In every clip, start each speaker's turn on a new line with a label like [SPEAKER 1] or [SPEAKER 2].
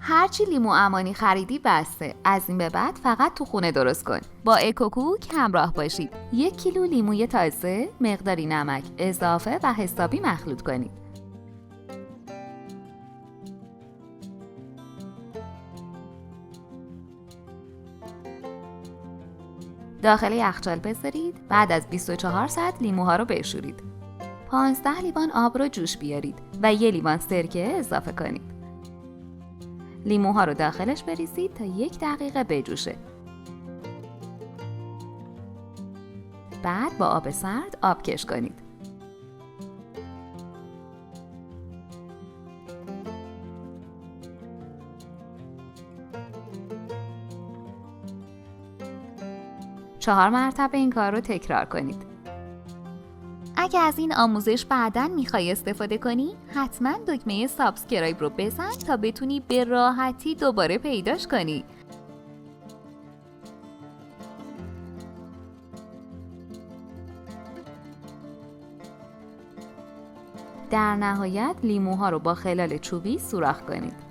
[SPEAKER 1] هرچی لیمو امانی خریدی بسته. از این به بعد فقط تو خونه درست کن. با اکوکوک همراه باشید. 1 کیلو لیموی تازه، مقداری نمک اضافه و حسابی مخلوط کنید. داخل یخچال بذارید. بعد از 24 ساعت لیموها رو بشورید. 15 لیوان آب رو جوش بیارید و 1 لیوان سرکه اضافه کنید. لیموها رو داخلش بریزید تا 1 دقیقه بجوشه. بعد با آب سرد آبکش کنید. چهار مرتبه این کار رو تکرار کنید. اگه از این آموزش بعداً میخوای استفاده کنی، حتما دکمه سابسکرایب رو بزن تا بتونی به راحتی دوباره پیداش کنی. در نهایت لیموها رو با خلال چوبی سوراخ کنید.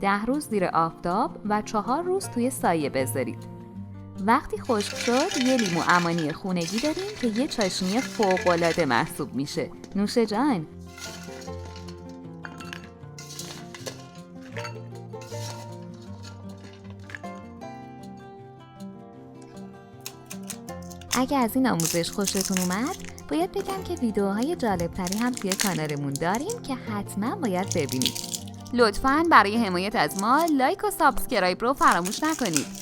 [SPEAKER 1] ده روز زیر آفتاب و 4 روز توی سایه بذارید. وقتی خشک شد 1 لیمو امانی خونگی داریم که 1 چاشنی فوق‌العاده محسوب میشه. نوش جان. اگه از این آموزش خوشتون اومد، باید بگم که ویدیوهای جالبتری هم توی کانالمون داریم که حتما باید ببینید. لطفاً برای حمایت از ما لایک و سابسکرایب رو فراموش نکنید.